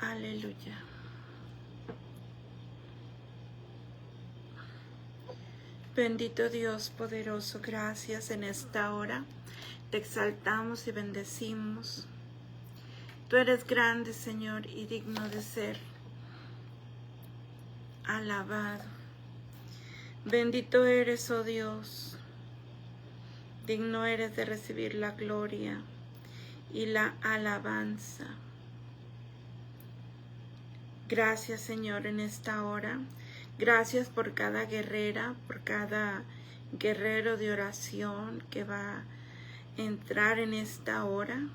Aleluya. Bendito Dios poderoso, gracias en esta hora. Te exaltamos y bendecimos. Tú eres grande, Señor, y digno de ser alabado. Bendito eres, oh Dios. Digno eres de recibir la gloria y la alabanza. Gracias, Señor, en esta hora. Gracias por cada guerrera, por cada guerrero de oración que va a entrar en esta hora.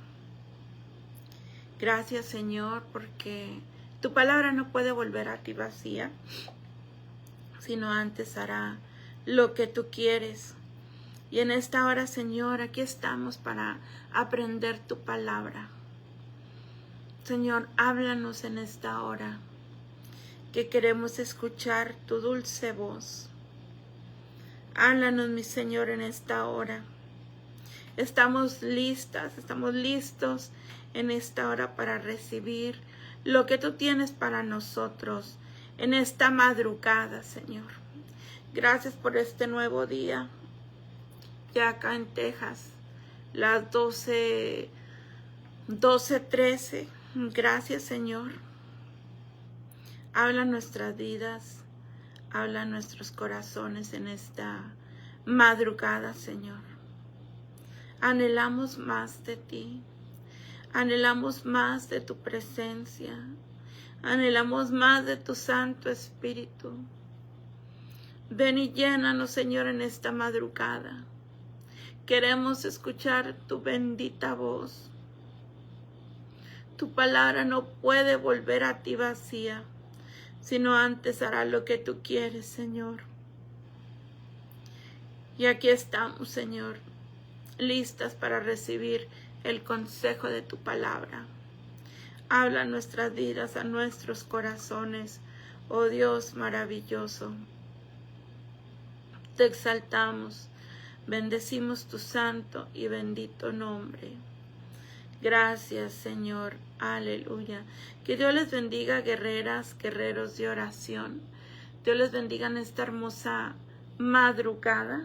Gracias, Señor, porque tu palabra no puede volver a ti vacía, sino antes hará lo que tú quieres. Y en esta hora, Señor, aquí estamos para aprender tu palabra. Señor, háblanos en esta hora, que queremos escuchar tu dulce voz. Háblanos, mi Señor, en esta hora. Estamos listas, estamos listos en esta hora para recibir lo que tú tienes para nosotros en esta madrugada, Señor. Gracias por este nuevo día. Ya acá en Texas, las 12:13. Gracias, Señor. Habla nuestras vidas, habla nuestros corazones en esta madrugada, Señor. Anhelamos más de ti, anhelamos más de tu presencia, anhelamos más de tu Santo Espíritu. Ven y llénanos, Señor, en esta madrugada. Queremos escuchar tu bendita voz. Tu palabra no puede volver a ti vacía, sino antes hará lo que tú quieres, Señor. Y aquí estamos, Señor, listas para recibir el consejo de tu palabra. Habla a nuestras vidas, a nuestros corazones, oh Dios maravilloso. Te exaltamos, bendecimos tu santo y bendito nombre. Gracias, Señor. Aleluya. Que Dios les bendiga, guerreras, guerreros de oración. Dios les bendiga en esta hermosa madrugada.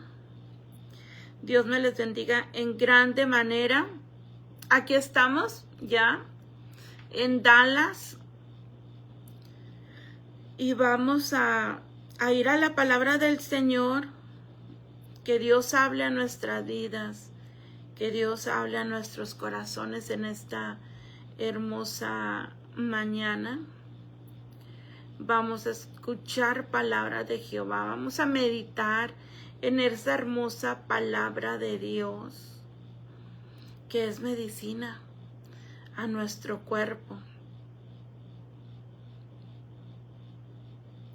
Dios me les bendiga en grande manera. Aquí estamos ya en Dallas. Y vamos a ir a la palabra del Señor. Que Dios hable a nuestras vidas. Que Dios hable a nuestros corazones en esta hermosa mañana. Vamos a escuchar palabra de Jehová. Vamos a meditar en esa hermosa palabra de Dios, que es medicina a nuestro cuerpo.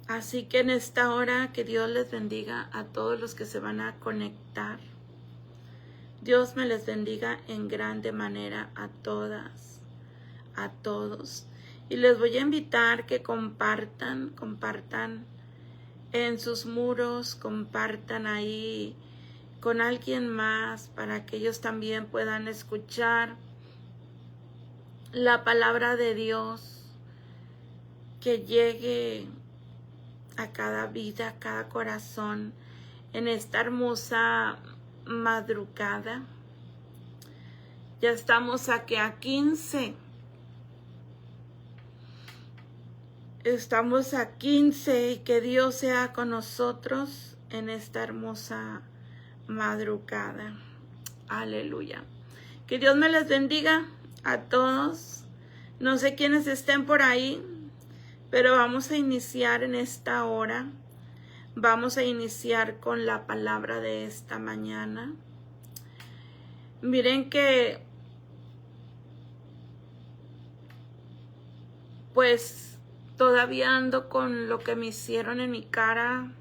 Así que en esta hora, que Dios les bendiga a todos los que se van a conectar. Dios me les bendiga en grande manera a todas, a todos. Y les voy a invitar que compartan en sus muros, compartan ahí con alguien más para que ellos también puedan escuchar la palabra de Dios, que llegue a cada vida, a cada corazón en esta hermosa madrugada. Ya estamos aquí a 15. Estamos a 15 y que Dios sea con nosotros en esta hermosa madrugada. Aleluya. Que Dios me les bendiga a todos. No sé quiénes estén por ahí, pero vamos a iniciar en esta hora. Vamos a iniciar con la palabra de esta mañana. Miren que, pues, todavía ando con lo que me hicieron en mi cara.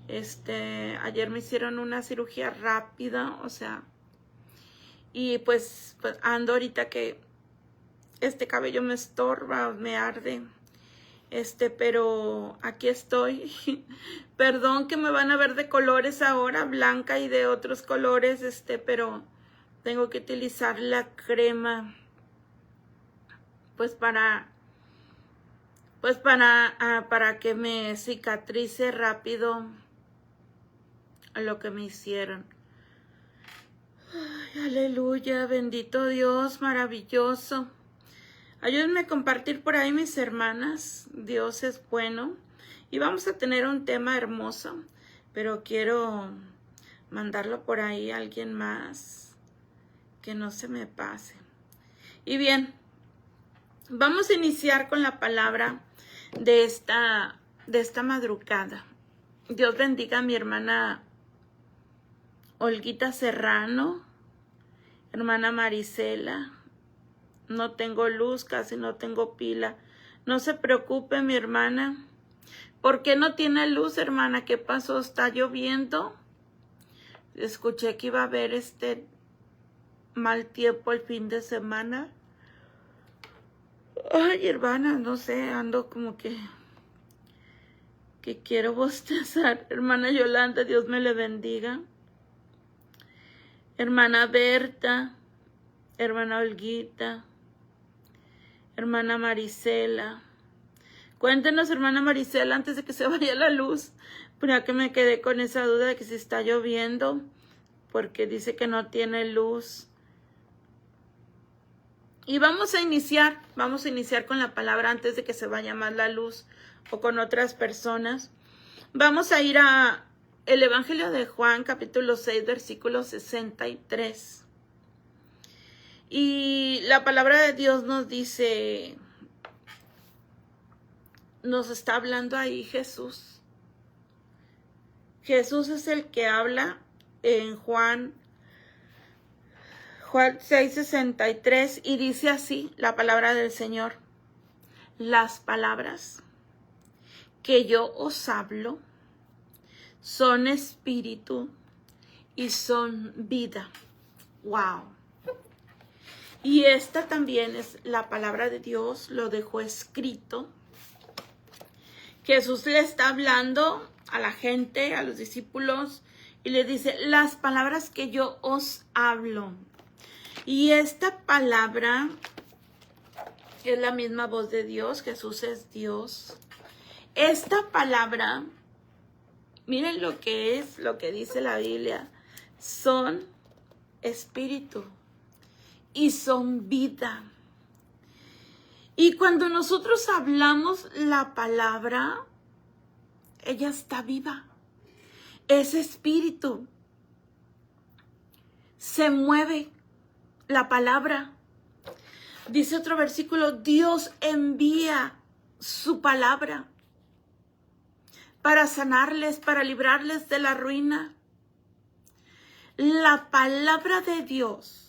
Ayer me hicieron una cirugía rápida, o sea, y pues ando ahorita que este cabello me estorba, me arde. Pero aquí estoy. Perdón que me van a ver de colores ahora, blanca y de otros colores, pero tengo que utilizar la crema, pues para pues para que me cicatrice rápido lo que me hicieron. Ay, aleluya, bendito Dios, maravilloso. Ayúdenme a compartir por ahí, mis hermanas. Dios es bueno. Y vamos a tener un tema hermoso, pero quiero mandarlo por ahí a alguien más, que no se me pase. Y bien, vamos a iniciar con la palabra de esta madrugada. Dios bendiga a mi hermana Olguita Serrano, hermana Marisela. No tengo luz, casi no tengo pila. No se preocupe, mi hermana. ¿Por qué no tiene luz, hermana? ¿Qué pasó? ¿Está lloviendo? Escuché que iba a haber mal tiempo el fin de semana. Ay, hermana, no sé, ando como que quiero bostezar. Hermana Yolanda, Dios me le bendiga. Hermana Berta, hermana Olguita, hermana Marisela. Cuéntenos, hermana Marisela, antes de que se vaya la luz, ya que me quedé con esa duda de que si está lloviendo, porque dice que no tiene luz. Y vamos a iniciar con la palabra antes de que se vaya más la luz o con otras personas. Vamos a ir a el Evangelio de Juan, capítulo 6, versículo 63. Y la palabra de Dios nos dice, nos está hablando ahí Jesús. Jesús es el que habla en Juan 6:63 y dice así la palabra del Señor: las palabras que yo os hablo son espíritu y son vida. Wow. Y esta también es la palabra de Dios, lo dejó escrito. Jesús le está hablando a la gente, a los discípulos, y le dice, las palabras que yo os hablo. Y esta palabra es la misma voz de Dios, Jesús es Dios. Esta palabra, miren lo que es, lo que dice la Biblia, son espíritu y son vida. Y cuando nosotros hablamos la palabra, ella está viva. Es espíritu. Se mueve la palabra. Dice otro versículo, Dios envía su palabra para sanarles, para librarles de la ruina. La palabra de Dios.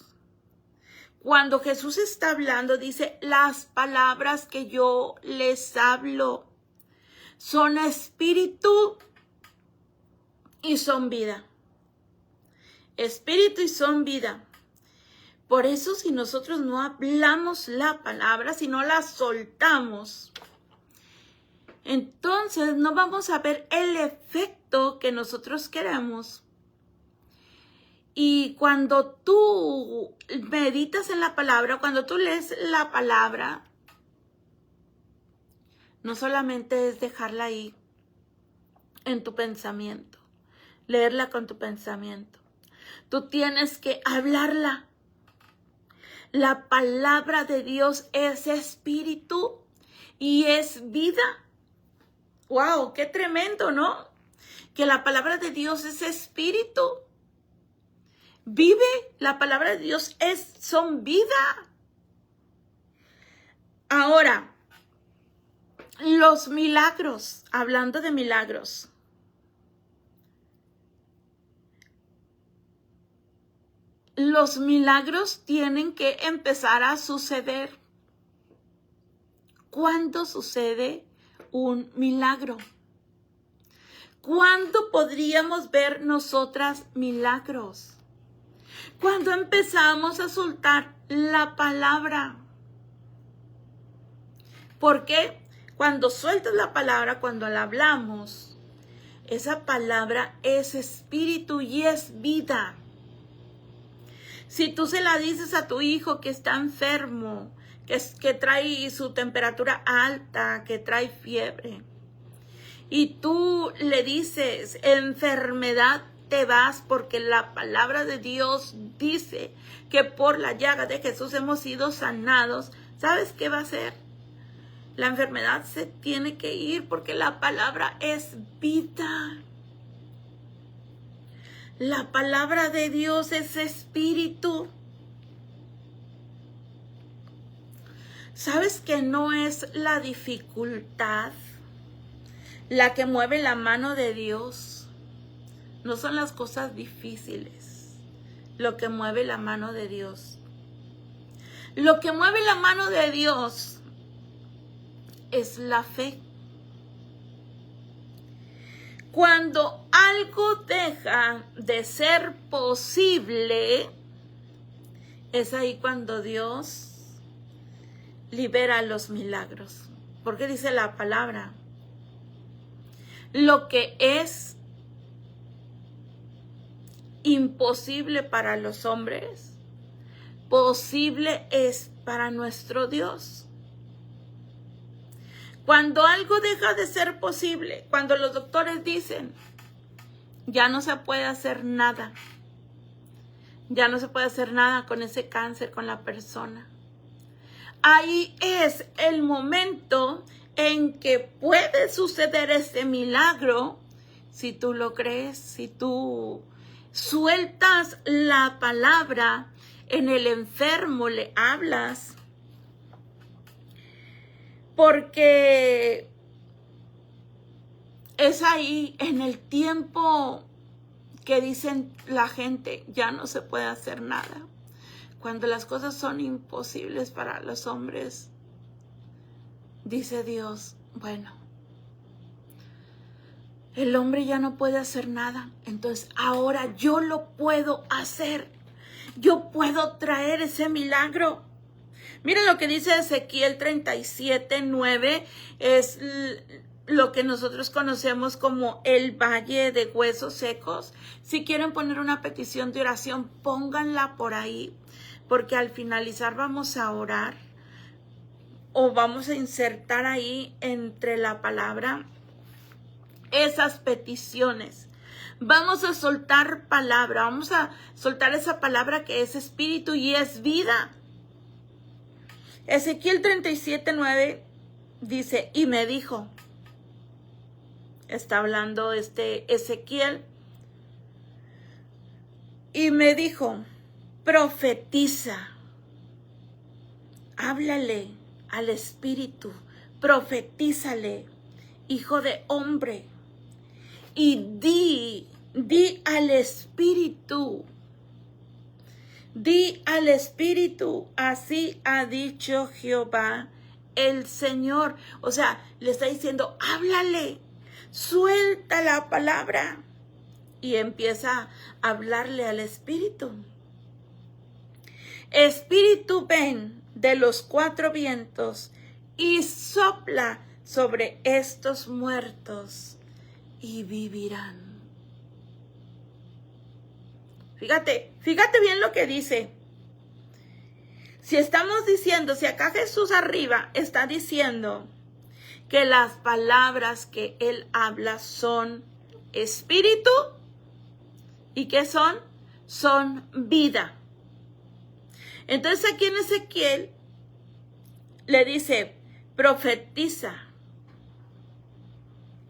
Cuando Jesús está hablando, dice, las palabras que yo les hablo son espíritu y son vida. Espíritu y son vida. Por eso si nosotros no hablamos la palabra, si no la soltamos, entonces no vamos a ver el efecto que nosotros queremos. Y cuando tú meditas en la palabra, cuando tú lees la palabra, no solamente es dejarla ahí en tu pensamiento, leerla con tu pensamiento. Tú tienes que hablarla. La palabra de Dios es espíritu y es vida. ¡Wow! ¡Qué tremendo!, ¿no? Que la palabra de Dios es espíritu. Vive, la palabra de Dios son vida. Ahora, los milagros, hablando de milagros. Los milagros tienen que empezar a suceder. ¿Cuándo sucede un milagro? ¿Cuándo podríamos ver nosotras milagros? Cuando empezamos a soltar la palabra. Porque cuando sueltas la palabra, cuando la hablamos, esa palabra es espíritu y es vida. Si tú se la dices a tu hijo que está enfermo, que trae su temperatura alta, que trae fiebre. Y tú le dices, enfermedad, te vas, porque la palabra de Dios dice que por la llaga de Jesús hemos sido sanados. ¿Sabes qué va a hacer? La enfermedad se tiene que ir porque la palabra es vida. La palabra de Dios es espíritu. ¿Sabes que no es la dificultad la que mueve la mano de Dios? No son las cosas difíciles lo que mueve la mano de Dios. Lo que mueve la mano de Dios es la fe. Cuando algo deja de ser posible, es ahí cuando Dios libera los milagros. Porque dice la palabra, lo que es imposible para los hombres, posible es para nuestro Dios. Cuando algo deja de ser posible, cuando los doctores dicen, ya no se puede hacer nada, ya no se puede hacer nada con ese cáncer, con la persona. Ahí es el momento en que puede suceder ese milagro, si tú lo crees, si tú sueltas la palabra en el enfermo, le hablas. Porque es ahí en el tiempo que dicen la gente, ya no se puede hacer nada. Cuando las cosas son imposibles para los hombres, dice Dios, bueno, el hombre ya no puede hacer nada, entonces ahora yo lo puedo hacer. Yo puedo traer ese milagro. Miren lo que dice Ezequiel 37:9, es lo que nosotros conocemos como el valle de huesos secos. Si quieren poner una petición de oración, pónganla por ahí, porque al finalizar vamos a orar o vamos a insertar ahí entre la palabra esas peticiones. Vamos a soltar palabra, vamos a soltar esa palabra que es espíritu y es vida. Ezequiel 37:9 dice, y me dijo, está hablando Ezequiel, y me dijo, profetiza, háblale al espíritu, profetízale, hijo de hombre, y di al espíritu, así ha dicho Jehová el Señor. O sea, le está diciendo, háblale, suelta la palabra. Y empieza a hablarle al espíritu. Espíritu, ven de los cuatro vientos y sopla sobre estos muertos y vivirán. Fíjate bien lo que dice. Si estamos diciendo, si acá Jesús arriba está diciendo que las palabras que Él habla son espíritu, ¿y qué son? Son vida. Entonces aquí en Ezequiel le dice, profetiza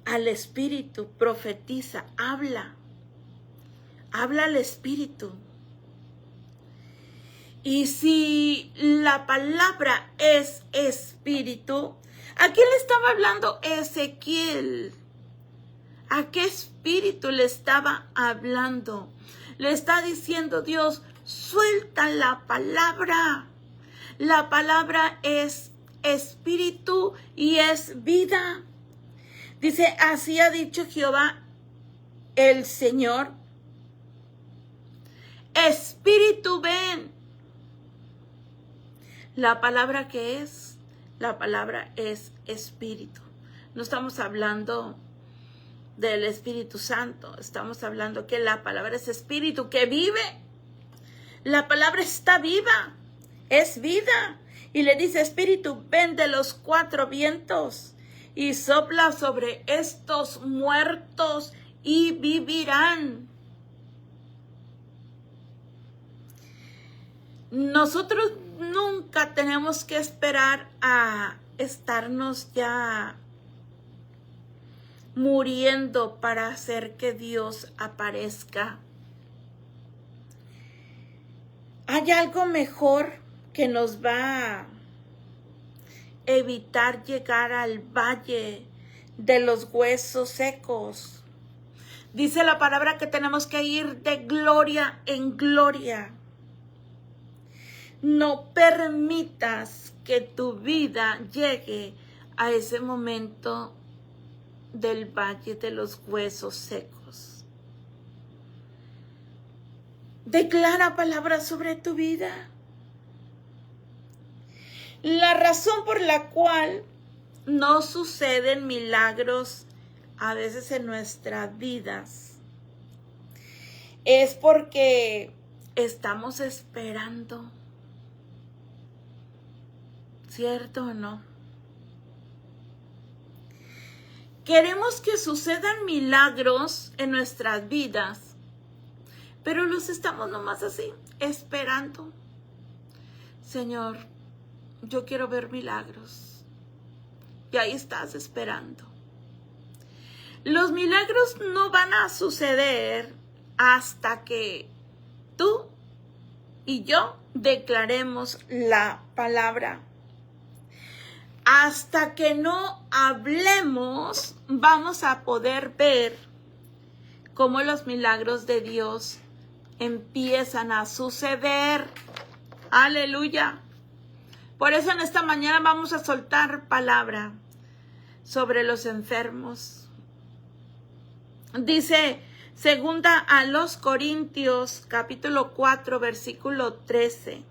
al espíritu, profetiza, habla al espíritu. Y si la palabra es espíritu, ¿a quién le estaba hablando Ezequiel? ¿A qué espíritu le estaba hablando? Le está diciendo Dios, suelta la palabra. La palabra es espíritu y es vida. Dice, así ha dicho Jehová el Señor. Espíritu, ven. La palabra que es, la palabra es espíritu. No estamos hablando del Espíritu Santo, estamos hablando que la palabra es espíritu, que vive. La palabra está viva, es vida. Y le dice, Espíritu, ven de los 4 vientos y sopla sobre estos muertos y vivirán. Nosotros nunca tenemos que esperar a estarnos ya muriendo para hacer que Dios aparezca. Hay algo mejor que nos va a evitar llegar al valle de los huesos secos. Dice la palabra que tenemos que ir de gloria en gloria. No permitas que tu vida llegue a ese momento del valle de los huesos secos. Declara palabras sobre tu vida. La razón por la cual no suceden milagros a veces en nuestras vidas es porque estamos esperando. ¿Cierto o no? Queremos que sucedan milagros en nuestras vidas, pero los estamos nomás así, esperando. Señor, yo quiero ver milagros. Y ahí estás esperando. Los milagros no van a suceder hasta que tú y yo declaremos la palabra. Hasta que no hablemos, vamos a poder ver cómo los milagros de Dios empiezan a suceder. Aleluya. Por eso en esta mañana vamos a soltar palabra sobre los enfermos. Dice segunda a los Corintios, capítulo 4, versículo 13.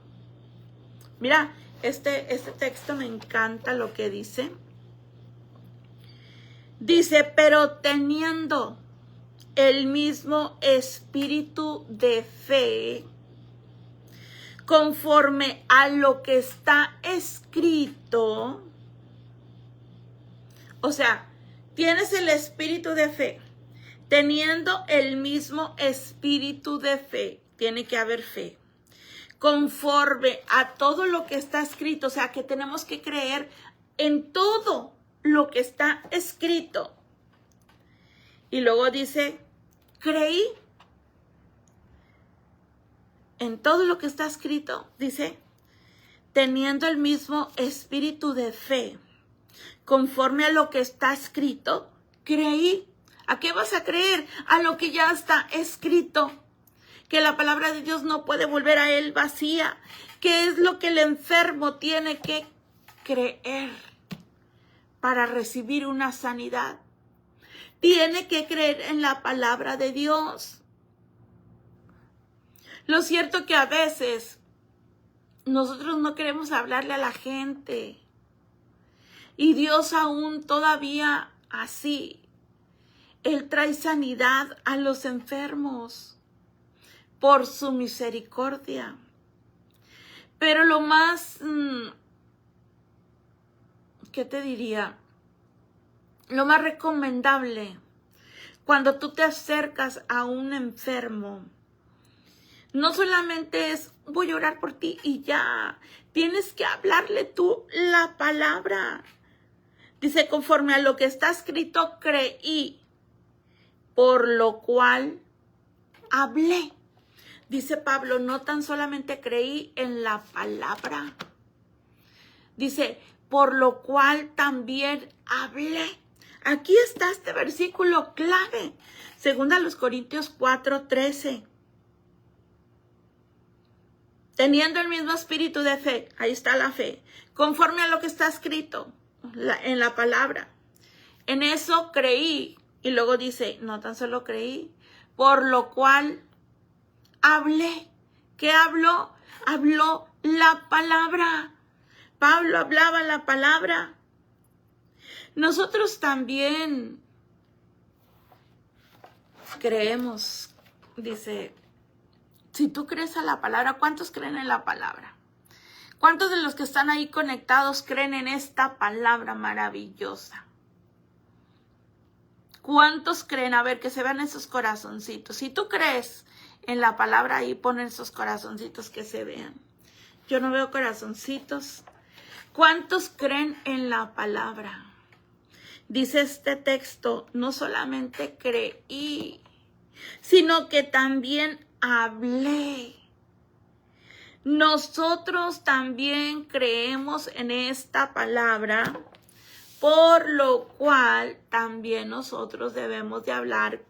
Mira, este texto me encanta lo que dice. Dice, pero teniendo el mismo espíritu de fe, conforme a lo que está escrito. O sea, tienes el espíritu de fe. Teniendo el mismo espíritu de fe, tiene que haber fe. Conforme a todo lo que está escrito, o sea, que tenemos que creer en todo lo que está escrito. Y luego dice, creí en todo lo que está escrito, dice, teniendo el mismo espíritu de fe, conforme a lo que está escrito, creí. ¿A qué vas a creer? A lo que ya está escrito. Que la palabra de Dios no puede volver a él vacía. ¿Qué es lo que el enfermo tiene que creer para recibir una sanidad? Tiene que creer en la palabra de Dios. Lo cierto que a veces nosotros no queremos hablarle a la gente. Y Dios aún todavía así, Él trae sanidad a los enfermos por su misericordia. Pero lo más, ¿qué te diría? Lo más recomendable, cuando tú te acercas a un enfermo, no solamente es, voy a orar por ti y ya. Tienes que hablarle tú la palabra. Dice, conforme a lo que está escrito, creí, por lo cual hablé. Dice Pablo, no tan solamente creí en la palabra. Dice, por lo cual también hablé. Aquí está este versículo clave. Segunda a los Corintios 4:13. Teniendo el mismo espíritu de fe, ahí está la fe, conforme a lo que está escrito en la palabra. En eso creí. Y luego dice, no tan solo creí, por lo cual hablé. ¿Qué habló? Habló la palabra. Pablo hablaba la palabra. Nosotros también creemos, dice, si tú crees a la palabra, ¿cuántos creen en la palabra? ¿Cuántos de los que están ahí conectados creen en esta palabra maravillosa? ¿Cuántos creen? A ver, que se vean esos corazoncitos. Si tú crees en la palabra, ahí ponen esos corazoncitos que se vean. Yo no veo corazoncitos. ¿Cuántos creen en la palabra? Dice este texto, no solamente creí, sino que también hablé. Nosotros también creemos en esta palabra, por lo cual también nosotros debemos de hablar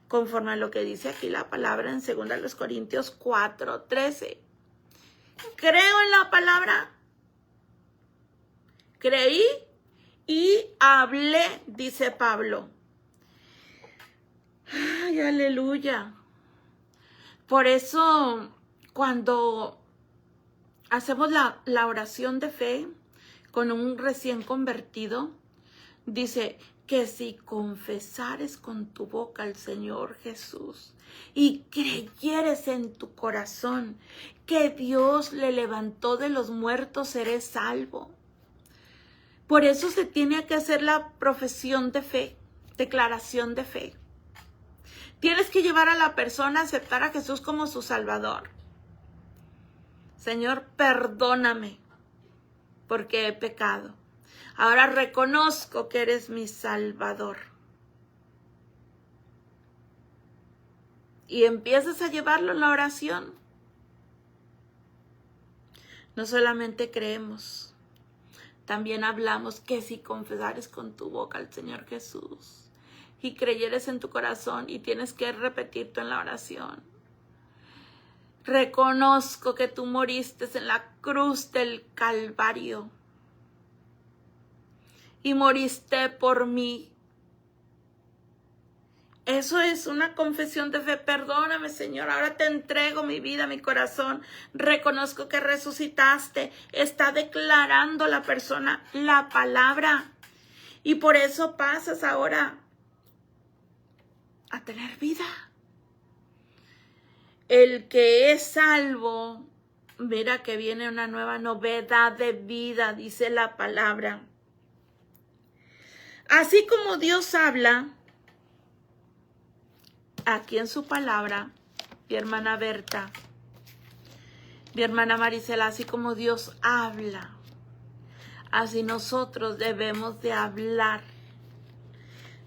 conforme a lo que dice aquí la palabra en 2 Corintios 4:13. Creo en la palabra, creí y hablé, dice Pablo. Ay, aleluya. Por eso, cuando hacemos la oración de fe con un recién convertido, dice que si confesares con tu boca al Señor Jesús y creyeres en tu corazón que Dios le levantó de los muertos, serás salvo. Por eso se tiene que hacer la profesión de fe, declaración de fe. Tienes que llevar a la persona a aceptar a Jesús como su Salvador. Señor, perdóname porque he pecado. Ahora reconozco que eres mi Salvador. Y empiezas a llevarlo en la oración. No solamente creemos, también hablamos que si confesares con tu boca al Señor Jesús y creyeres en tu corazón, y tienes que repetirte en la oración. Reconozco que tú moriste en la cruz del Calvario y moriste por mí. Eso es una confesión de fe. Perdóname, Señor, ahora te entrego mi vida, mi corazón. Reconozco que resucitaste. Está declarando la persona la palabra. Y por eso pasas ahora a tener vida. El que es salvo, mira que viene una nueva novedad de vida, dice la palabra. Así como Dios habla aquí en su palabra, mi hermana Berta, mi hermana Marisela, así como Dios habla, así nosotros debemos de hablar.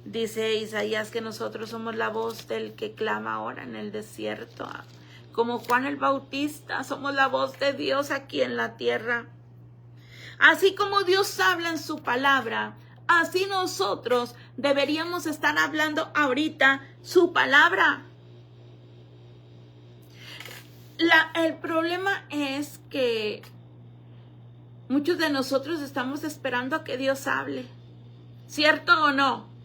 Dice Isaías que nosotros somos la voz del que clama ahora en el desierto. Como Juan el Bautista, somos la voz de Dios aquí en la tierra. Así como Dios habla en su palabra, así nosotros deberíamos estar hablando ahorita su palabra. El problema es que muchos de nosotros estamos esperando a que Dios hable. ¿Cierto o no?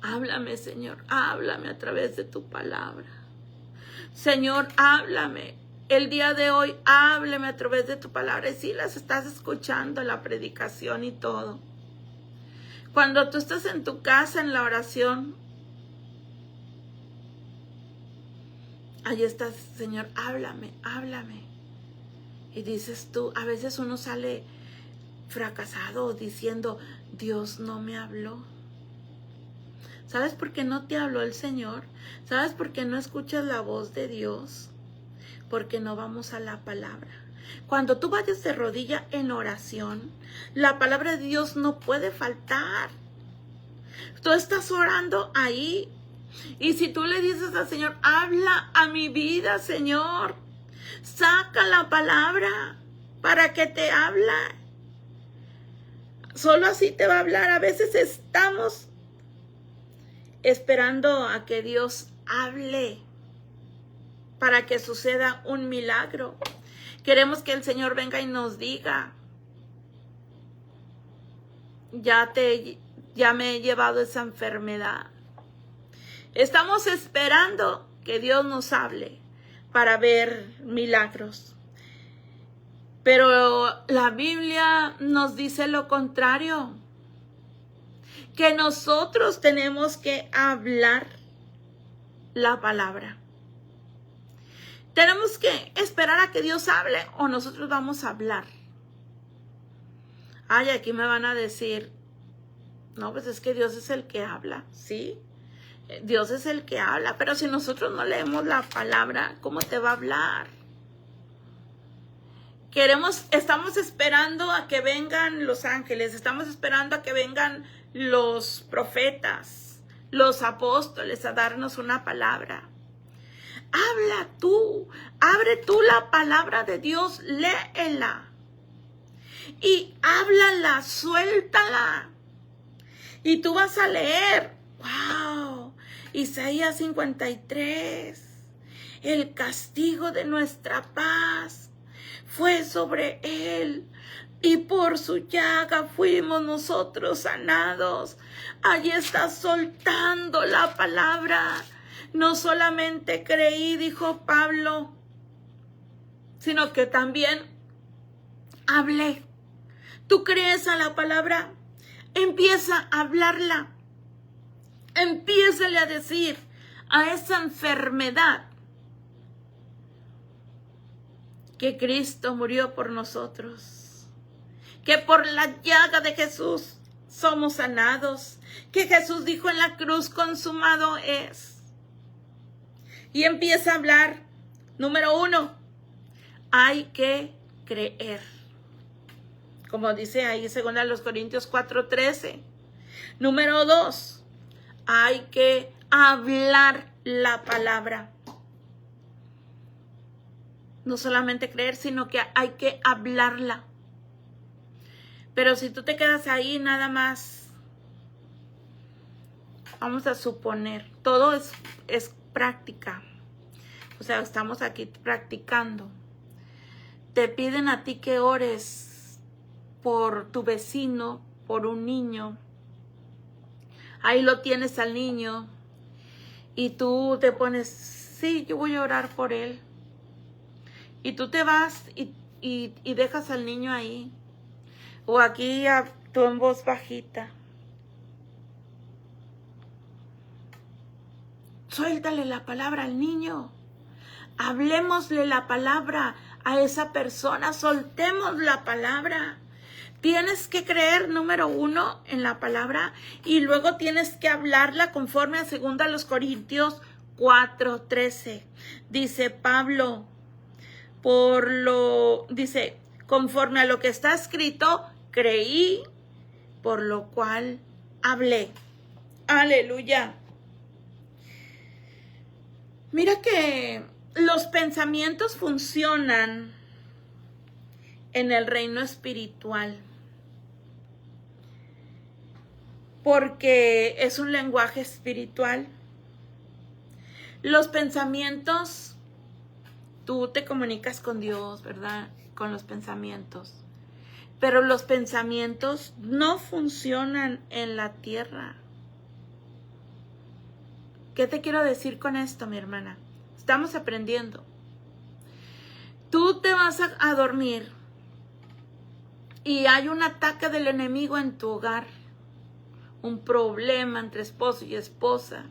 Háblame, Señor, háblame a través de tu palabra. Señor, háblame. El día de hoy, háblame a través de tu palabra. Y sí, las estás escuchando, la predicación y todo. Cuando tú estás en tu casa, en la oración, ahí estás, Señor, háblame, háblame. Y dices tú, a veces uno sale fracasado diciendo, Dios no me habló. ¿Sabes por qué no te habló el Señor? ¿Sabes por qué no escuchas la voz de Dios? Porque no vamos a la palabra. Cuando tú vayas de rodilla en oración, la palabra de Dios no puede faltar. Tú estás orando ahí. Y si tú le dices al Señor, habla a mi vida, Señor. Saca la palabra para que te hable. Solo así te va a hablar. A veces estamos esperando a que Dios hable para que suceda un milagro. Queremos que el Señor venga y nos diga, ya me he llevado esa enfermedad. Estamos esperando que Dios nos hable para ver milagros. Pero la Biblia nos dice lo contrario, que nosotros tenemos que hablar la palabra. Tenemos que esperar a que Dios hable o nosotros vamos a hablar. Ay, aquí me van a decir, no, pues es que Dios es el que habla, ¿sí? Dios es el que habla, pero si nosotros no leemos la palabra, ¿cómo te va a hablar? Estamos esperando a que vengan los ángeles, estamos esperando a que vengan los profetas, los apóstoles a darnos una palabra. Habla tú, abre tú la palabra de Dios, léela y háblala, suéltala. Y tú vas a leer, wow, Isaías 53, el castigo de nuestra paz fue sobre él y por su llaga fuimos nosotros sanados. Allí está soltando la palabra. No solamente creí, dijo Pablo, sino que también hablé. ¿Tú crees a la palabra? Empieza a hablarla. Empiézale a decir a esa enfermedad que Cristo murió por nosotros, que por la llaga de Jesús somos sanados, que Jesús dijo en la cruz, consumado es. Y empieza a hablar. Número 1, hay que creer. Como dice ahí 2 Corintios 4:13. Número 2, hay que hablar la palabra. No solamente creer, sino que hay que hablarla. Pero si tú te quedas ahí nada más, vamos a suponer, todo es práctica. O sea, estamos aquí practicando. Te piden a ti que ores por tu vecino, por un niño. Ahí lo tienes al niño y tú te pones, sí, yo voy a orar por él. Y tú te vas y dejas al niño ahí. O aquí tú en voz bajita. Suéltale la palabra al niño. Hablemosle la palabra a esa persona. Soltemos la palabra. Tienes que creer, número 1, en la palabra. Y luego tienes que hablarla conforme a 2 Corintios 4:13. Dice Pablo, dice, conforme a lo que está escrito, creí, por lo cual hablé. Aleluya. Mira que los pensamientos funcionan en el reino espiritual porque es un lenguaje espiritual. Los pensamientos, tú te comunicas con Dios, ¿verdad? Con los pensamientos. Pero los pensamientos no funcionan en la tierra. ¿Qué te quiero decir con esto, mi hermana? Estamos aprendiendo. Tú te vas a dormir y hay un ataque del enemigo en tu hogar. Un problema entre esposo y esposa.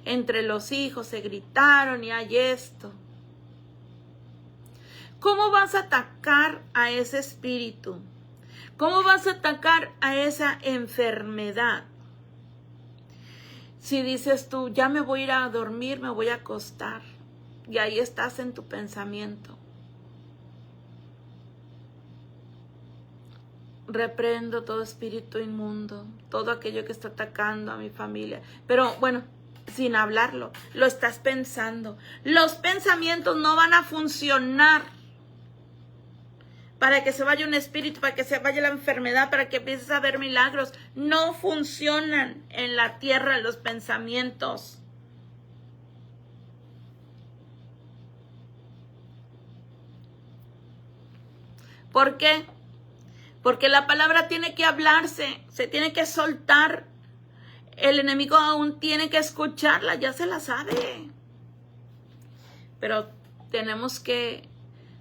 Entre los hijos se gritaron y hay esto. ¿Cómo vas a atacar a ese espíritu? ¿Cómo vas a atacar a esa enfermedad? Si dices tú, ya me voy a ir a dormir, me voy a acostar, y ahí estás en tu pensamiento. Reprendo todo espíritu inmundo, todo aquello que está atacando a mi familia. Pero bueno, sin hablarlo, lo estás pensando. Los pensamientos no van a funcionar para que se vaya un espíritu, para que se vaya la enfermedad, para que empieces a ver milagros. No funcionan en la tierra los pensamientos. ¿Por qué? Porque la palabra tiene que hablarse, se tiene que soltar. El enemigo aún tiene que escucharla, ya se la sabe. Pero tenemos que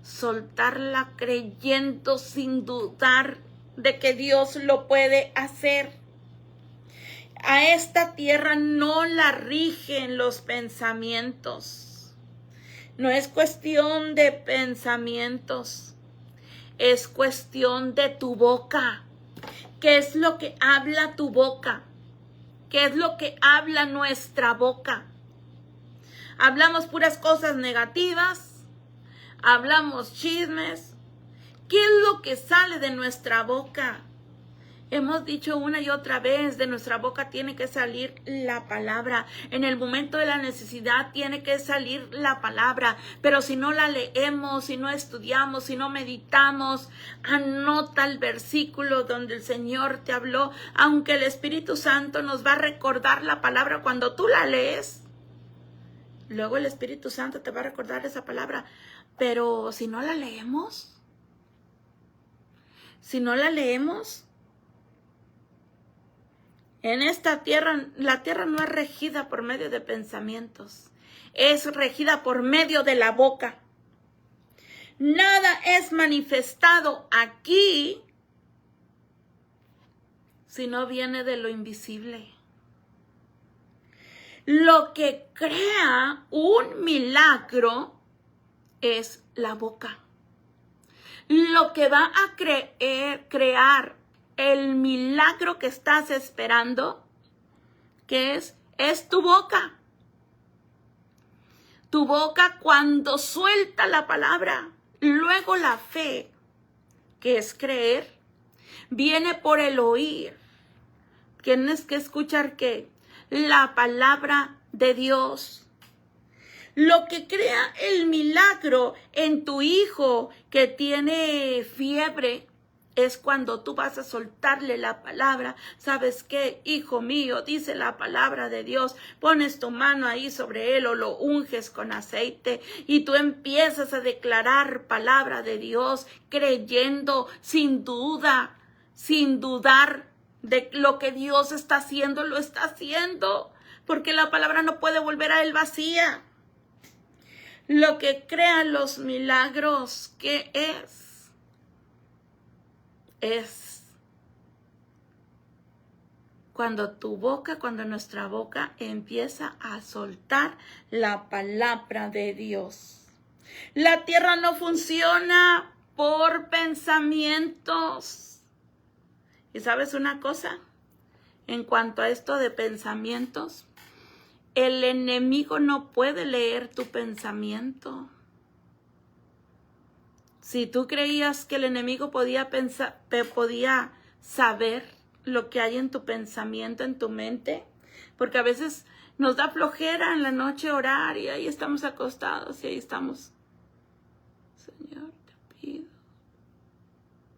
soltarla creyendo sin dudar de que Dios lo puede hacer. A esta tierra no la rigen los pensamientos. No es cuestión de pensamientos, es cuestión de tu boca. ¿Qué es lo que habla tu boca? ¿Qué es lo que habla nuestra boca? Hablamos puras cosas negativas, hablamos chismes. ¿Qué es lo que sale de nuestra boca? Hemos dicho una y otra vez, de nuestra boca tiene que salir la palabra. En el momento de la necesidad tiene que salir la palabra. Pero si no la leemos, si no estudiamos, si no meditamos, anota el versículo donde el Señor te habló. Aunque el Espíritu Santo nos va a recordar la palabra cuando tú la lees, luego el Espíritu Santo te va a recordar esa palabra. Pero si no la leemos, en esta tierra, la tierra no es regida por medio de pensamientos, es regida por medio de la boca. Nada es manifestado aquí si no viene de lo invisible. Lo que crea un milagro es la boca. Lo que va a crear el milagro que estás esperando, que es tu boca. Tu boca cuando suelta la palabra, luego la fe, que es creer, viene por el oír. Tienes que escuchar ¿qué? La palabra de Dios. Lo que crea el milagro en tu hijo que tiene fiebre es cuando tú vas a soltarle la palabra. ¿Sabes qué? Hijo mío, dice la palabra de Dios. Pones tu mano ahí sobre él o lo unges con aceite y tú empiezas a declarar palabra de Dios, creyendo sin duda, sin dudar de lo que Dios está haciendo, lo está haciendo. Porque la palabra no puede volver a él vacía. Lo que crea los milagros, ¿qué es? Es cuando nuestra boca empieza a soltar la palabra de Dios. La tierra no funciona por pensamientos. ¿Y sabes una cosa? En cuanto a esto de pensamientos, el enemigo no puede leer tu pensamiento. Si tú creías que el enemigo podía saber lo que hay en tu pensamiento, en tu mente, porque a veces nos da flojera en la noche orar y ahí estamos acostados y ahí estamos. Señor, te pido.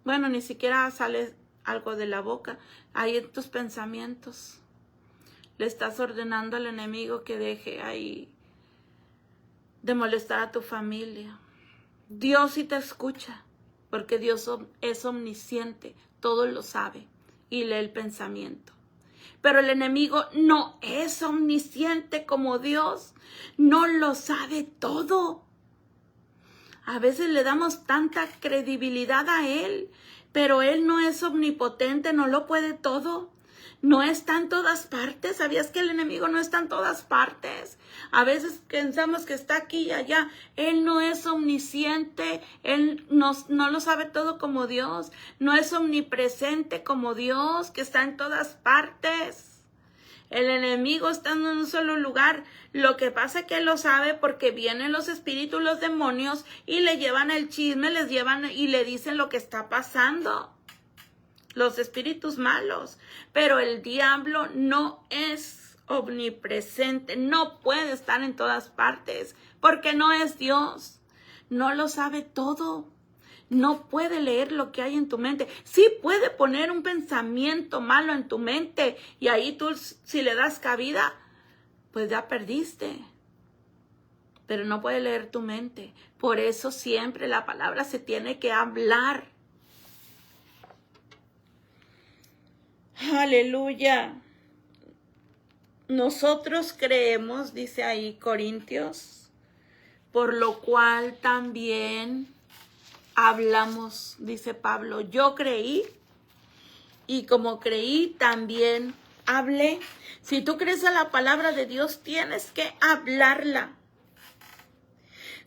Bueno, ni siquiera sale algo de la boca, hay en tus pensamientos. Le estás ordenando al enemigo que deje ahí de molestar a tu familia. Dios sí te escucha, porque Dios es omnisciente, todo lo sabe y lee el pensamiento. Pero el enemigo no es omnisciente como Dios, no lo sabe todo. A veces le damos tanta credibilidad a Él, pero Él no es omnipotente, no lo puede todo. No está en todas partes. ¿Sabías que el enemigo no está en todas partes? A veces pensamos que está aquí y allá. Él no es omnisciente. Él no lo sabe todo como Dios. No es omnipresente como Dios, que está en todas partes. El enemigo está en un solo lugar. Lo que pasa es que él lo sabe porque vienen los espíritus, los demonios, y le llevan el chisme, les llevan y le dicen lo que está pasando. Los espíritus malos, pero el diablo no es omnipresente, no puede estar en todas partes, porque no es Dios, no lo sabe todo, no puede leer lo que hay en tu mente. Sí puede poner un pensamiento malo en tu mente y ahí tú, si le das cabida, pues ya perdiste, pero no puede leer tu mente. Por eso siempre la palabra se tiene que hablar. Aleluya. Nosotros creemos, dice ahí Corintios, por lo cual también hablamos, dice Pablo. Yo creí y como creí también hablé. Si tú crees a la palabra de Dios, tienes que hablarla.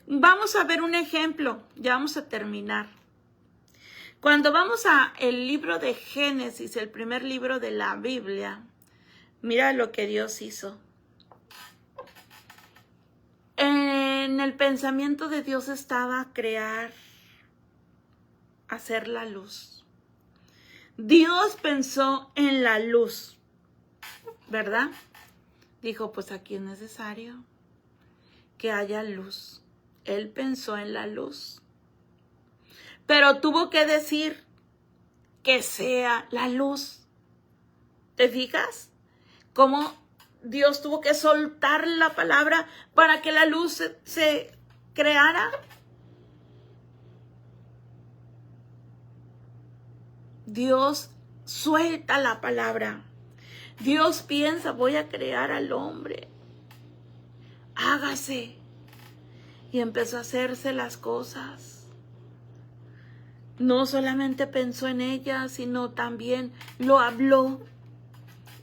Vamos a ver un ejemplo, ya vamos a terminar. Cuando vamos a el libro de Génesis, el primer libro de la Biblia, mira lo que Dios hizo. En el pensamiento de Dios estaba crear, hacer la luz. Dios pensó en la luz, ¿verdad? Dijo, pues aquí es necesario que haya luz. Él pensó en la luz. Pero tuvo que decir que sea la luz. ¿Te fijas? Cómo Dios tuvo que soltar la palabra para que la luz se creara. Dios suelta la palabra. Dios piensa, voy a crear al hombre. Hágase. Y empezó a hacerse las cosas. No solamente pensó en ella, sino también lo habló.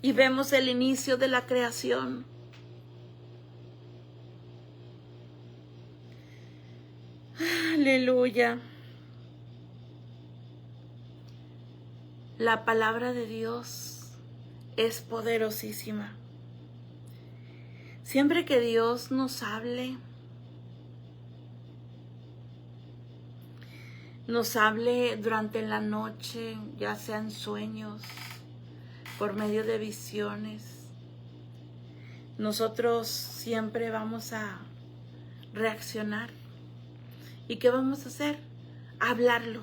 Y vemos el inicio de la creación. Aleluya. La palabra de Dios es poderosísima. Siempre que Dios nos hable durante la noche, ya sea en sueños, por medio de visiones, nosotros siempre vamos a reaccionar. ¿Y qué vamos a hacer? A hablarlo,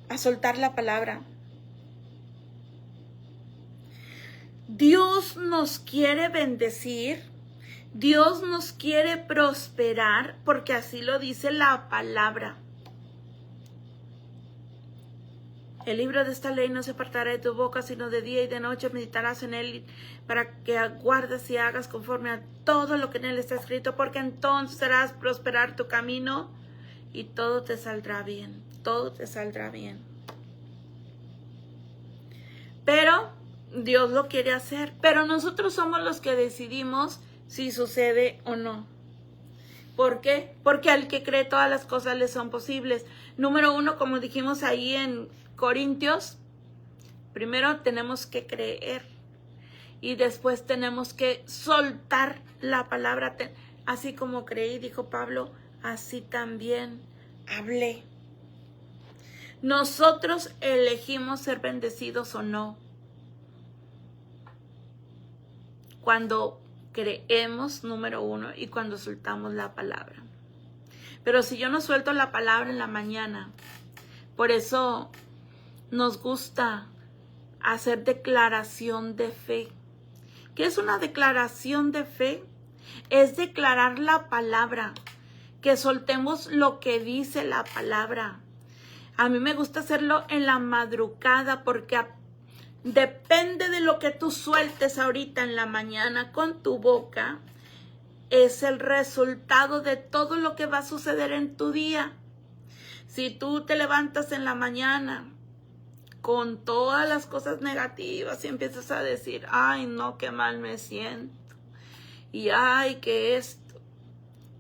a soltar la palabra. Dios nos quiere bendecir, Dios nos quiere prosperar, porque así lo dice la palabra. El libro de esta ley no se apartará de tu boca, sino de día y de noche meditarás en él, para que guardes y hagas conforme a todo lo que en él está escrito, porque entonces harás prosperar tu camino y todo te saldrá bien, todo te saldrá bien. Pero Dios lo quiere hacer, pero nosotros somos los que decidimos si sucede o no. ¿Por qué? Porque al que cree todas las cosas le son posibles. Número 1, como dijimos ahí en Corintios, primero tenemos que creer y después tenemos que soltar la palabra. Así como creí, dijo Pablo, así también hablé. Nosotros elegimos ser bendecidos o no. Cuando creemos, número 1, y cuando soltamos la palabra. Pero si yo no suelto la palabra en la mañana, por eso nos gusta hacer declaración de fe. ¿Qué es una declaración de fe? Es declarar la palabra, que soltemos lo que dice la palabra. A mí me gusta hacerlo en la madrugada porque depende de lo que tú sueltes ahorita en la mañana con tu boca, es el resultado de todo lo que va a suceder en tu día. Si tú te levantas en la mañana con todas las cosas negativas y empiezas a decir, ay no, qué mal me siento, y ay que esto,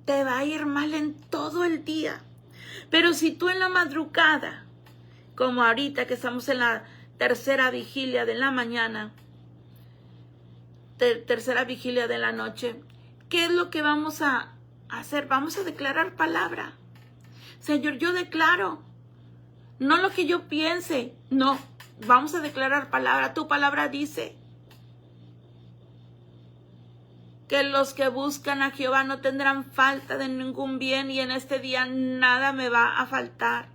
te va a ir mal en todo el día. Pero si tú en la madrugada, como ahorita que estamos en la tercera vigilia de la mañana, tercera vigilia de la noche, ¿qué es lo que vamos a hacer? Vamos a declarar palabra. Señor, yo declaro, no lo que yo piense, no, vamos a declarar palabra. Tu palabra dice que los que buscan a Jehová no tendrán falta de ningún bien, y en este día nada me va a faltar.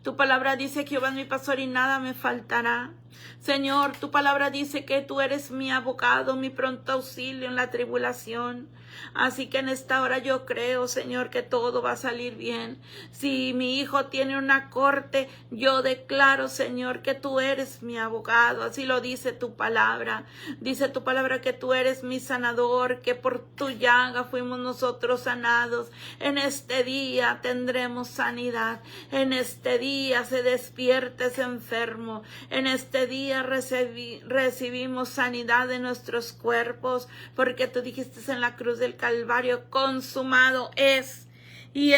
Tu palabra dice, Jehová es mi pastor y nada me faltará. Señor, tu palabra dice que tú eres mi abogado, mi pronto auxilio en la tribulación. Así que en esta hora yo creo, Señor, que todo va a salir bien. Si mi hijo tiene una corte, yo declaro, Señor, que tú eres mi abogado. Así lo dice tu palabra. Dice tu palabra que tú eres mi sanador, que por tu llaga fuimos nosotros sanados. En este día tendremos sanidad. En este día se despierta ese enfermo. En este día recibimos sanidad de nuestros cuerpos, porque tú dijiste en la cruz del Calvario, consumado es. y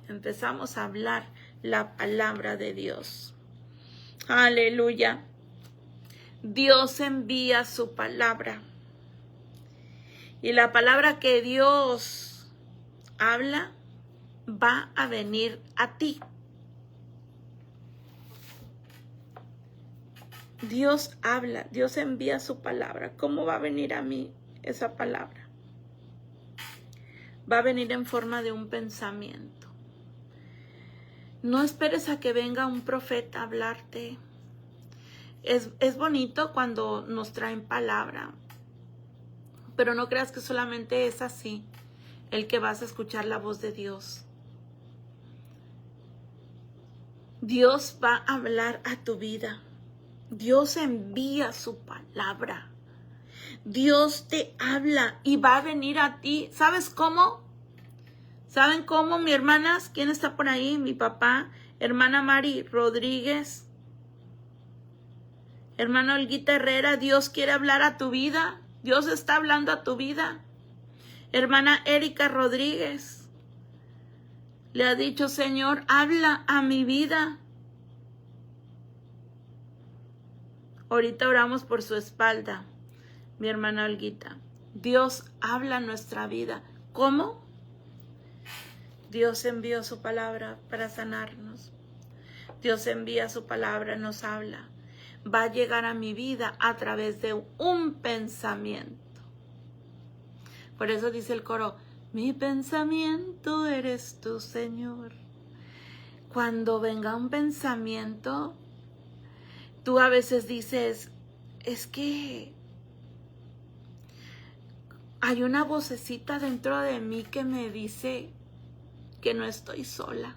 empezamos a hablar la palabra de Dios. Aleluya. Dios envía su palabra. Y la palabra que Dios habla va a venir a ti. Dios habla, Dios envía su palabra. ¿Cómo va a venir a mí esa palabra? Va a venir en forma de un pensamiento. No esperes a que venga un profeta a hablarte. Es bonito cuando nos traen palabra, pero no creas que solamente es así el que vas a escuchar la voz de Dios. Dios va a hablar a tu vida. Dios envía su palabra. Dios te habla y va a venir a ti. ¿Sabes cómo? ¿Saben cómo, mis hermanas? ¿Quién está por ahí? Mi papá, hermana Mari Rodríguez, hermana Olguita Herrera. Dios quiere hablar a tu vida. Dios está hablando a tu vida. Hermana Erika Rodríguez le ha dicho: Señor, habla a mi vida. Ahorita oramos por su espalda, mi hermana Olguita. Dios habla a nuestra vida. ¿Cómo? Dios envió su palabra para sanarnos. Dios envía su palabra, nos habla. Va a llegar a mi vida a través de un pensamiento. Por eso dice el coro: mi pensamiento eres tú, Señor. Cuando venga un pensamiento, tú a veces dices: es que hay una vocecita dentro de mí que me dice que no estoy sola.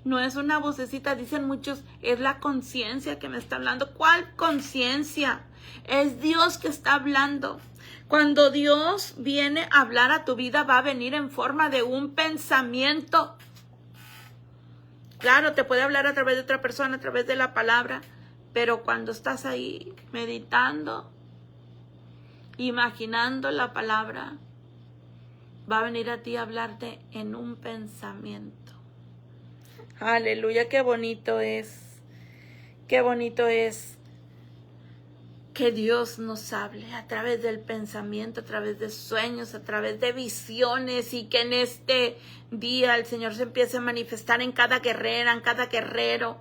No es una vocecita, dicen muchos, es la conciencia que me está hablando. ¿Cuál conciencia? Es Dios que está hablando. Cuando Dios viene a hablar a tu vida, va a venir en forma de un pensamiento. Claro, te puede hablar a través de otra persona, a través de la palabra, pero cuando estás ahí meditando, imaginando la palabra, va a venir a ti a hablarte en un pensamiento. Aleluya, qué bonito es. Qué bonito es que Dios nos hable a través del pensamiento, a través de sueños, a través de visiones, y que en este día el Señor se empiece a manifestar en cada guerrera, en cada guerrero,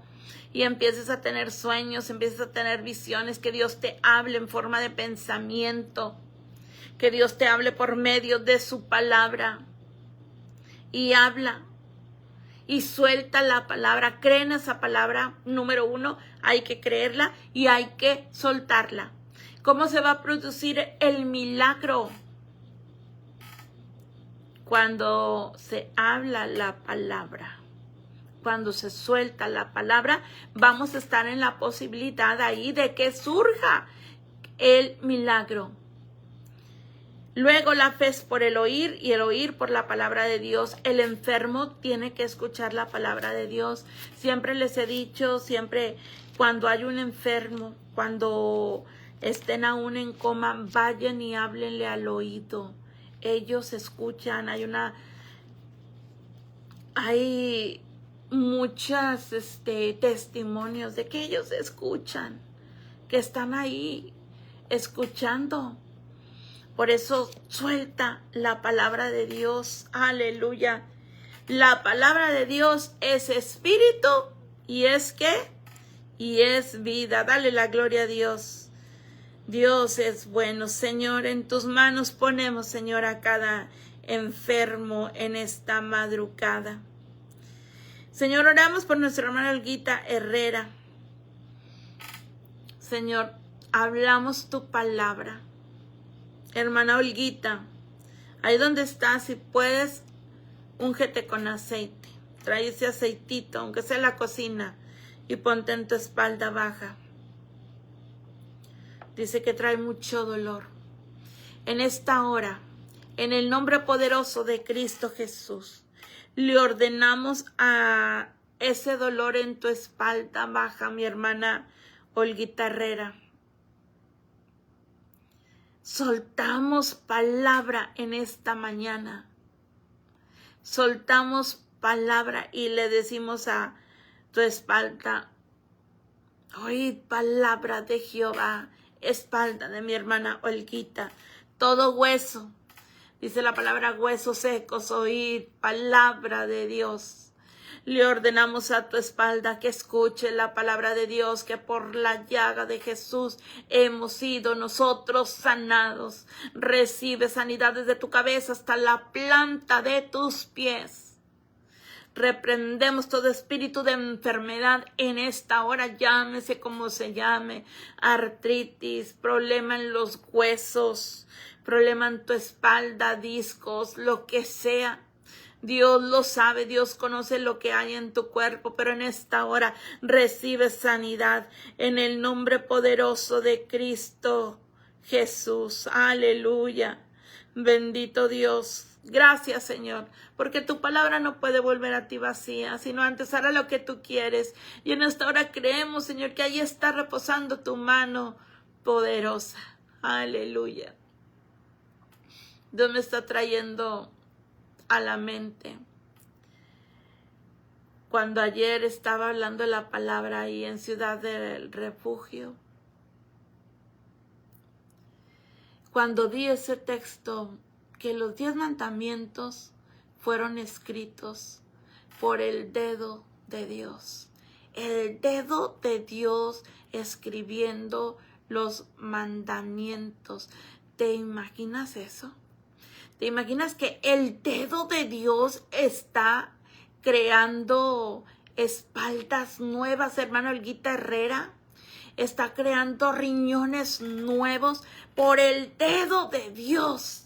y empieces a tener sueños, empieces a tener visiones, que Dios te hable en forma de pensamiento, que Dios te hable por medio de su palabra, y habla. Y suelta la palabra, cree en esa palabra. Número 1, hay que creerla y hay que soltarla. ¿Cómo se va a producir el milagro? Cuando se habla la palabra, cuando se suelta la palabra, vamos a estar en la posibilidad ahí de que surja el milagro. Luego la fe es por el oír y el oír por la palabra de Dios. El enfermo tiene que escuchar la palabra de Dios. Siempre les he dicho, siempre cuando hay un enfermo, cuando estén aún en coma, vayan y háblenle al oído. Ellos escuchan. Hay muchos testimonios de que ellos escuchan, que están ahí escuchando. Por eso suelta la palabra de Dios. Aleluya. La palabra de Dios es espíritu y es ¿qué? Y es vida. Dale la gloria a Dios. Dios es bueno. Señor, en tus manos ponemos, Señor, a cada enfermo en esta madrugada. Señor, oramos por nuestra hermana Olguita Herrera. Señor, hablamos tu palabra. Hermana Olguita, ahí donde estás, si puedes, úngete con aceite. Trae ese aceitito, aunque sea en la cocina, y ponte en tu espalda baja. Dice que trae mucho dolor. En esta hora, en el nombre poderoso de Cristo Jesús, le ordenamos a ese dolor en tu espalda baja, mi hermana Olguita Herrera. Soltamos palabra en esta mañana. soltamos palabra y le decimos a tu espalda, oíd palabra de Jehová, espalda de mi hermana Olguita, todo hueso, dice la palabra huesos secos, oíd palabra de Dios. Le ordenamos a tu espalda que escuche la palabra de Dios, que por la llaga de Jesús hemos sido nosotros sanados. Recibe sanidad desde tu cabeza hasta la planta de tus pies. Reprendemos todo espíritu de enfermedad en esta hora, llámese como se llame, artritis, problema en los huesos, problema en tu espalda, discos, lo que sea. Dios lo sabe, Dios conoce lo que hay en tu cuerpo, pero en esta hora recibe sanidad en el nombre poderoso de Cristo Jesús. Aleluya. Bendito Dios. Gracias, Señor, porque tu palabra no puede volver a ti vacía, sino antes hará lo que tú quieres. Y en esta hora creemos, Señor, que ahí está reposando tu mano poderosa. Aleluya. Dios me está trayendo a la mente cuando ayer estaba hablando la palabra ahí en Ciudad del Refugio, cuando di ese texto, que los 10 mandamientos fueron escritos por el dedo de Dios, el dedo de Dios escribiendo los mandamientos. ¿Te imaginas eso? ¿Te imaginas que el dedo de Dios está creando espaldas nuevas, hermano Olguita Herrera? Está creando riñones nuevos por el dedo de Dios.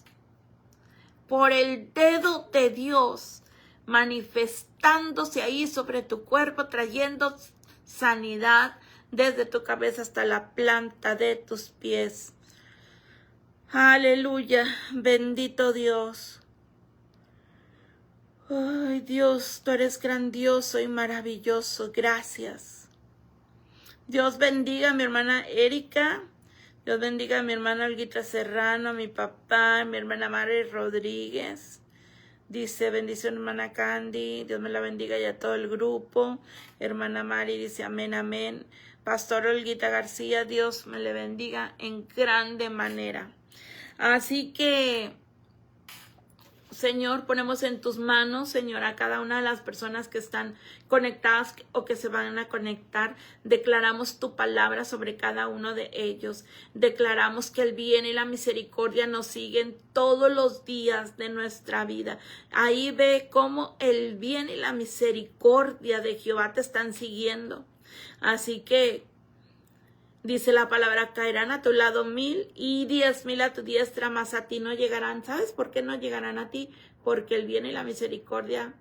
Por el dedo de Dios, manifestándose ahí sobre tu cuerpo, trayendo sanidad desde tu cabeza hasta la planta de tus pies. Aleluya, bendito Dios. Ay, Dios, tú eres grandioso y maravilloso. Gracias. Dios bendiga a mi hermana Erika. Dios bendiga a mi hermana Olguita Serrano, a mi papá, a mi hermana Mari Rodríguez. Dice, bendición hermana Candy. Dios me la bendiga y a todo el grupo. Hermana Mari dice, amén, amén. Pastor Olguita García, Dios me le bendiga en grande manera. Así que, Señor, ponemos en tus manos, Señor, a cada una de las personas que están conectadas o que se van a conectar. Declaramos tu palabra sobre cada uno de ellos. Declaramos que el bien y la misericordia nos siguen todos los días de nuestra vida. Ahí ve cómo el bien y la misericordia de Jehová te están siguiendo. Así que, dice la palabra, caerán a tu lado 1000 y 10,000 a tu diestra, mas a ti no llegarán. ¿Sabes por qué no llegarán a ti? Porque el bien y la misericordia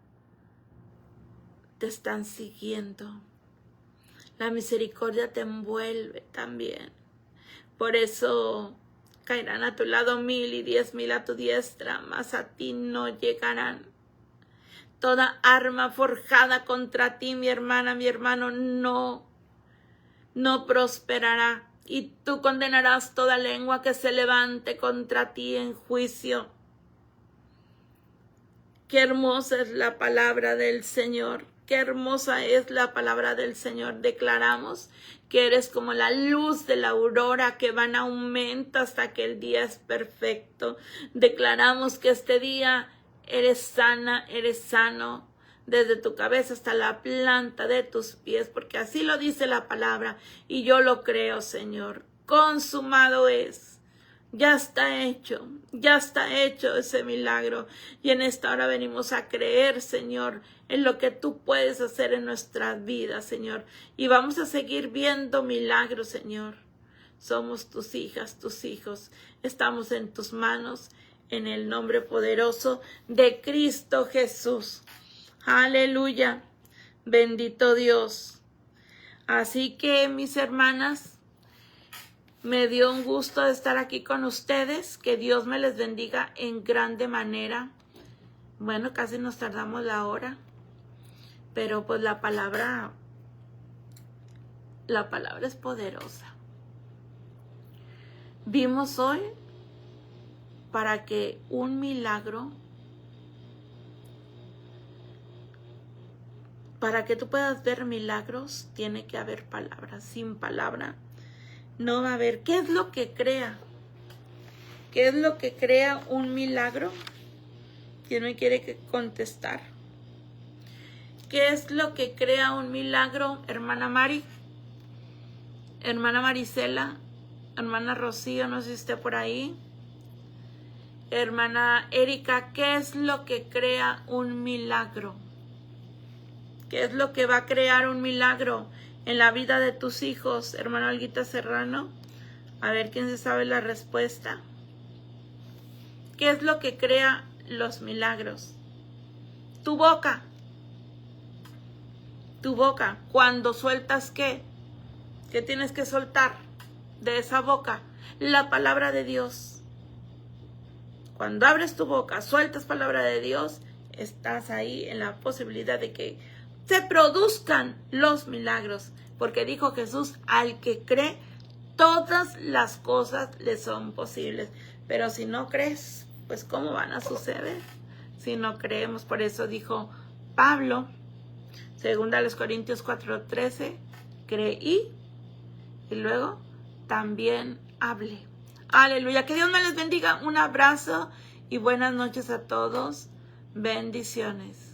te están siguiendo. La misericordia te envuelve también. Por eso caerán a tu lado 1000 y 10,000 a tu diestra, mas a ti no llegarán. Toda arma forjada contra ti, mi hermana, mi hermano, no prosperará, y tú condenarás toda lengua que se levante contra ti en juicio. Qué hermosa es la palabra del Señor, qué hermosa es la palabra del Señor. Declaramos que eres como la luz de la aurora que va en aumento hasta que el día es perfecto. Declaramos que este día eres sana, eres sano, desde tu cabeza hasta la planta de tus pies, porque así lo dice la palabra, y yo lo creo, Señor. Consumado es. Ya está hecho ese milagro. Y en esta hora venimos a creer, Señor, en lo que tú puedes hacer en nuestras vidas, Señor. Y vamos a seguir viendo milagros, Señor. Somos tus hijas, tus hijos. Estamos en tus manos, en el nombre poderoso de Cristo Jesús. Aleluya, bendito Dios. Así que, mis hermanas, me dio un gusto de estar aquí con ustedes. Que Dios me les bendiga en grande manera. Bueno, casi nos tardamos la hora, pero pues la palabra es poderosa. Vimos hoy para que un milagro para que tú puedas ver milagros, tiene que haber palabra. Sin palabra no va a haber. ¿Qué es lo que crea? ¿Qué es lo que crea un milagro? ¿Quién me quiere contestar? ¿Qué es lo que crea un milagro, hermana Mari? Hermana Marisela, hermana Rocío, no sé si esté por ahí. Hermana Erika, ¿qué es lo que crea un milagro? ¿Qué es lo que va a crear un milagro en la vida de tus hijos, hermana Olguita Serrano? A ver quién se sabe la respuesta. ¿Qué es lo que crea los milagros? Tu boca. Tu boca. Cuando sueltas, ¿qué? ¿Qué tienes que soltar de esa boca? La palabra de Dios. Cuando abres tu boca, sueltas palabra de Dios, estás ahí en la posibilidad de que se produzcan los milagros. Porque dijo Jesús, al que cree, todas las cosas le son posibles. Pero si no crees, pues ¿cómo van a suceder? Si no creemos, por eso dijo Pablo, 2 Corintios 4:13, creí y luego también hablé. Aleluya, que Dios me les bendiga. Un abrazo y buenas noches a todos. Bendiciones.